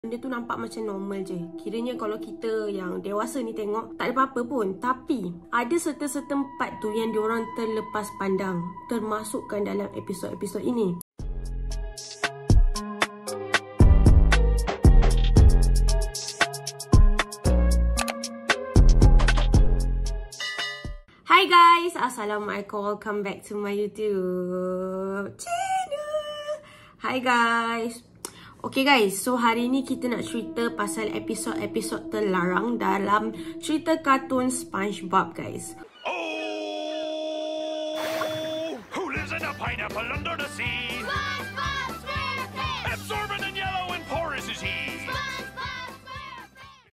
Benda tu nampak macam normal je. Kiranya kalau kita yang dewasa ni tengok, tak ada apa-apa pun. Tapi ada serta-serta tempat tu yang diorang terlepas pandang, termasukkan dalam episod-episod ini. Hi guys, Assalamualaikum. Welcome back to my YouTube channel. Hi guys. Okay guys, so hari ni kita nak cerita pasal episod-episod terlarang dalam cerita kartun SpongeBob guys. Oh, who lives in a pineapple under the sea? SpongeBob SquarePants! Absorbent and yellow and porous is he. SpongeBob SquarePants!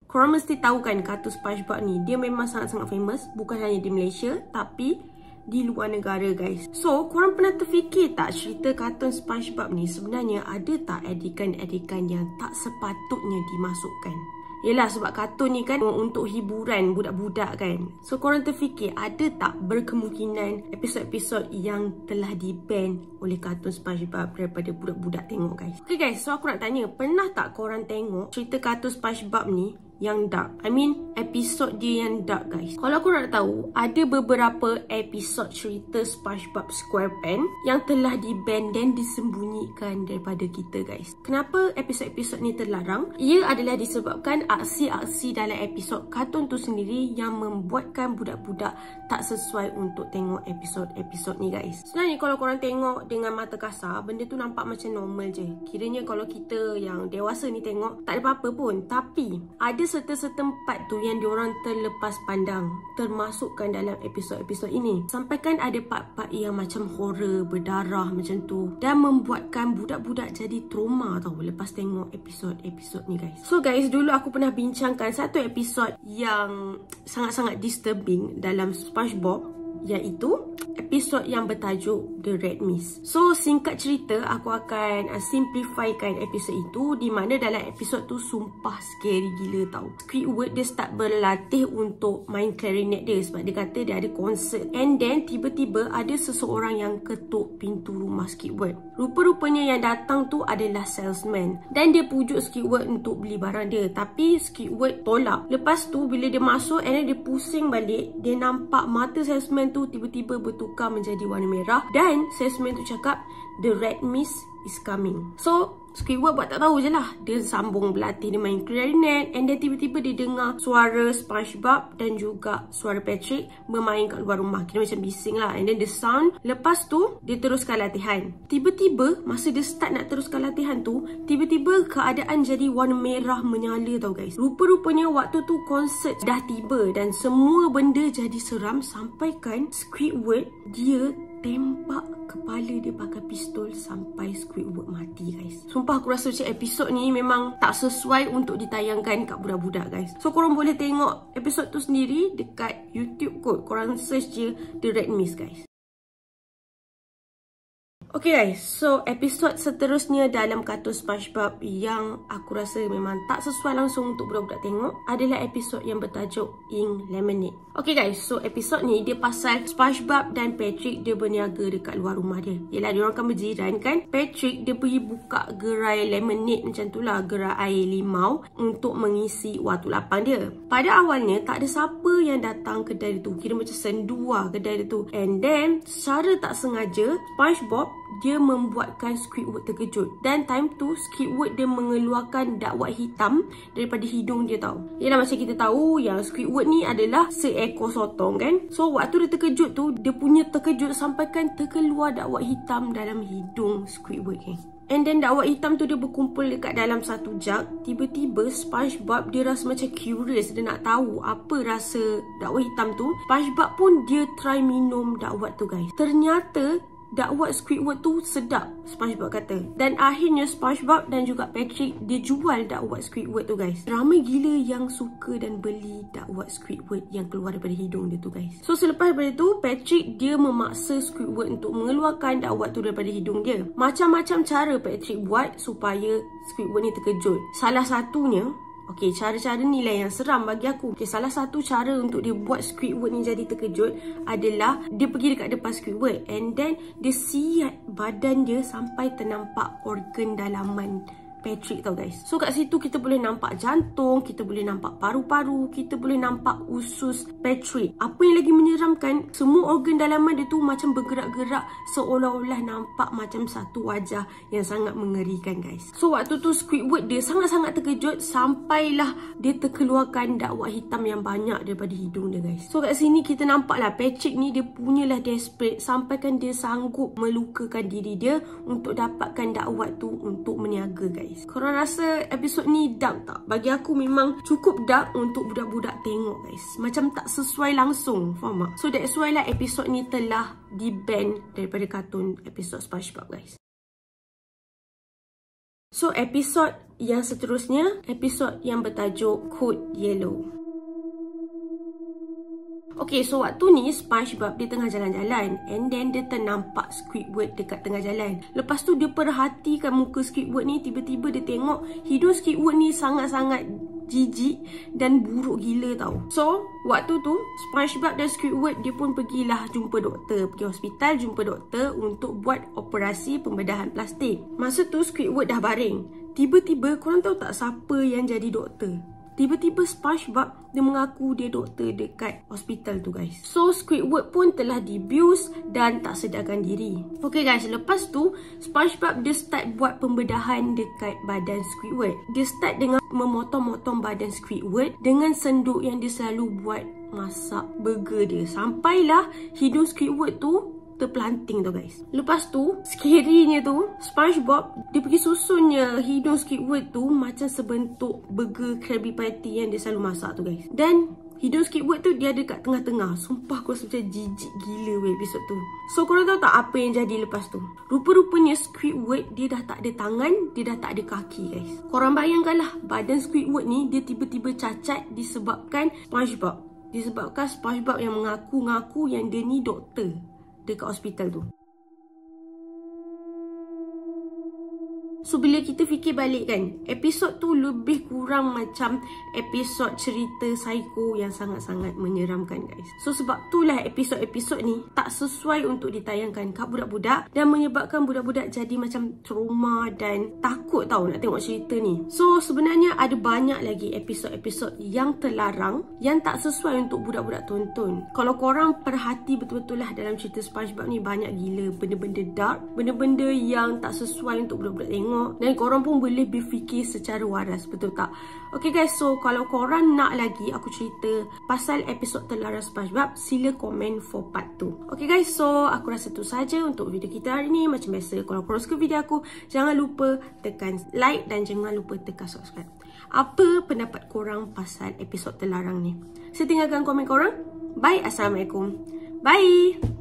Korang mesti tahu kan kartun SpongeBob ni, dia memang sangat-sangat famous. Bukan hanya di Malaysia, tapi di luar negara guys. So, korang pernah terfikir tak cerita kartun SpongeBob ni sebenarnya ada tak edikan-edikan yang tak sepatutnya dimasukkan? Yelah, sebab kartun ni kan untuk hiburan budak-budak kan. So, korang terfikir ada tak berkemungkinan episod-episod yang telah di-ban oleh kartun SpongeBob daripada budak-budak tengok guys? Okay guys, so aku nak tanya, pernah tak korang tengok cerita kartun SpongeBob ni yang dark? I mean, episod dia yang dark guys. Kalau korang nak tahu, ada beberapa episod cerita SpongeBob SquarePants yang telah di-ban dan disembunyikan daripada kita guys. Kenapa episod-episod ni terlarang? Ia adalah disebabkan aksi-aksi dalam episod kartun tu sendiri yang membuatkan budak-budak tak sesuai untuk tengok episod-episod ni guys. Sebenarnya kalau korang tengok dengan mata kasar, benda tu nampak macam normal je. Kiranya kalau kita yang dewasa ni tengok, tak ada apa-apa pun. Tapi ada serta-serta tempat tu yang diorang terlepas pandang, termasukkan dalam episod-episod ini. Sampaikan ada part-part yang macam horror, berdarah macam tu, dan membuatkan budak-budak jadi trauma tau lepas tengok episod-episod ni guys. So guys, dulu aku pernah bincangkan satu episod yang sangat-sangat disturbing dalam SpongeBob, iaitu episod yang bertajuk The Red Mist. So, singkat cerita, aku akan simplifykan episod itu, di mana dalam episod tu sumpah scary gila tau. Squidward dia start berlatih untuk main clarinet dia sebab dia kata dia ada konsert. And then tiba-tiba ada seseorang yang ketuk pintu rumah Squidward. Rupa-rupanya yang datang tu adalah salesman, dan dia pujuk Squidward untuk beli barang dia. Tapi Squidward tolak. Lepas tu bila dia masuk and then dia pusing balik, dia nampak mata salesman tu tiba-tiba bertukar menjadi warna merah, dan salesman tu cakap the red mist is coming. So Squidward buat tak tahu je lah. Dia sambung berlatih, dia main clarinet, and then tiba-tiba dia dengar suara SpongeBob dan juga suara Patrick bermain kat luar rumah. Kira macam bising lah. And then the sound. Lepas tu dia teruskan latihan. Tiba-tiba masa dia start nak teruskan latihan tu, tiba-tiba keadaan jadi warna merah menyala tau guys. Rupa-rupanya waktu tu konsert dah tiba dan semua benda jadi seram, sampaikan Squidward dia tembak kepala dia pakai pistol sampai Squidward mati guys. Sumpah aku rasa macam episod ni memang tak sesuai untuk ditayangkan kat budak-budak guys. So korang boleh tengok episod tu sendiri dekat YouTube kot. Korang search je The Red Mist guys. Okay guys, so episod seterusnya dalam kartun SpongeBob yang aku rasa memang tak sesuai langsung untuk budak-budak tengok adalah episod yang bertajuk Ink Lemonade. Okay guys, so episod ni dia pasal SpongeBob dan Patrick dia berniaga dekat luar rumah dia. Yelah, diorang kan berjiran kan. Patrick dia pergi buka gerai lemonade macam tu lah, gerai air limau untuk mengisi waktu lapang dia. Pada awalnya tak ada siapa yang datang kedai tu. Kira macam sendu lah kedai tu. And then secara tak sengaja SpongeBob dia membuatkan Squidward terkejut. Dan time tu Squidward dia mengeluarkan dakwat hitam daripada hidung dia tau. Yelah, macam kita tahu yang Squidward ni adalah seekor sotong kan. So waktu dia terkejut tu, dia punya terkejut sampaikan terkeluar dakwat hitam dalam hidung Squidward kan. And then dakwat hitam tu dia berkumpul dekat dalam satu jug. Tiba-tiba SpongeBob dia rasa macam curious, dia nak tahu apa rasa dakwat hitam tu. SpongeBob pun dia try minum dakwat tu guys. Ternyata dakwat Squidward tu sedap, SpongeBob kata. Dan akhirnya SpongeBob dan juga Patrick dia jual dakwat Squidward tu guys. Ramai gila yang suka dan beli dakwat Squidward yang keluar daripada hidung dia tu guys. So selepas daripada tu, Patrick dia memaksa Squidward untuk mengeluarkan dakwat tu daripada hidung dia. Macam-macam cara Patrick buat supaya Squidward ni terkejut. Salah satunya Okay, cara-cara ni lah yang seram bagi aku. Okay, salah satu cara untuk dia buat Squidward ni jadi terkejut adalah dia pergi dekat depan Squidward and then dia siat badan dia sampai ternampak organ dalaman Patrick tau guys. So kat situ kita boleh nampak jantung, kita boleh nampak paru-paru, kita boleh nampak usus Patrick. Apa yang lagi menyeramkan, semua organ dalaman dia tu macam bergerak-gerak seolah-olah nampak macam satu wajah yang sangat mengerikan guys. So waktu tu Squidward dia sangat-sangat terkejut sampailah dia terkeluarkan dakwat hitam yang banyak daripada hidung dia guys. So kat sini kita nampak lah Patrick ni dia punyalah desperate sampaikan dia sanggup melukakan diri dia untuk dapatkan dakwat tu untuk meniaga guys. Korang rasa episod ni dark tak? Bagi aku memang cukup dark untuk budak-budak tengok guys. Macam tak sesuai langsung, faham tak? So that's why lah episod ni telah di-ban daripada kartun episod SpongeBob guys. So episod yang seterusnya, episod yang bertajuk Code Yellow. Okay, so waktu ni SpongeBob dia tengah jalan-jalan and then dia ternampak Squidward dekat tengah jalan. Lepas tu dia perhatikan muka Squidward ni, tiba-tiba dia tengok hidung Squidward ni sangat-sangat jijik dan buruk gila tau. So, waktu tu SpongeBob dan Squidward dia pun pergilah jumpa doktor, pergi hospital jumpa doktor untuk buat operasi pembedahan plastik. Masa tu Squidward dah baring. Tiba-tiba korang tahu tak siapa yang jadi doktor? Tiba-tiba SpongeBob dia mengaku dia doktor dekat hospital tu guys. So Squidward pun telah dibius dan tak sedarkan diri. Okay guys, lepas tu SpongeBob dia start buat pembedahan dekat badan Squidward. Dia start dengan memotong-motong badan Squidward dengan senduk yang dia selalu buat masak burger dia. Sampailah hidung Squidward tu terpelanting tu guys. Lepas tu, scary-nya tu, SpongeBob dia pergi susunnya hidung Squidward tu macam sebentuk burger Krabby Patty yang dia selalu masak tu guys. Dan hidung Squidward tu dia ada kat tengah-tengah. Sumpah aku rasa macam jijik gila weh episod tu. So korang tahu tak apa yang jadi lepas tu? Rupa-rupanya Squidward dia dah tak ada tangan, dia dah tak ada kaki guys. Korang bayangkanlah badan Squidward ni dia tiba-tiba cacat disebabkan SpongeBob. Disebabkan SpongeBob yang mengaku-ngaku yang dia ni doktor dekat hospital tu. So bila kita fikir balik kan, episod tu lebih kurang macam episod cerita psycho yang sangat-sangat menyeramkan guys. So sebab itulah episod-episod ni tak sesuai untuk ditayangkan kat budak-budak dan menyebabkan budak-budak jadi macam trauma dan takut tau nak tengok cerita ni. So sebenarnya ada banyak lagi episod-episod yang terlarang yang tak sesuai untuk budak-budak tonton. Kalau korang perhati betul-betul lah dalam cerita SpongeBob ni banyak gila benda-benda dark, benda-benda yang tak sesuai untuk budak-budak tengok. Dan korang pun boleh berfikir secara waras, betul tak? Okay guys, so kalau korang nak lagi aku cerita pasal episod terlarang SpongeBob, sila komen for part 2. Okay guys, so aku rasa tu saja untuk video kita hari ni. Macam biasa, kalau korang suka video aku, jangan lupa tekan like dan jangan lupa tekan subscribe. Apa pendapat korang pasal episod terlarang ni? Saya tinggalkan komen korang. Bye, Assalamualaikum. Bye.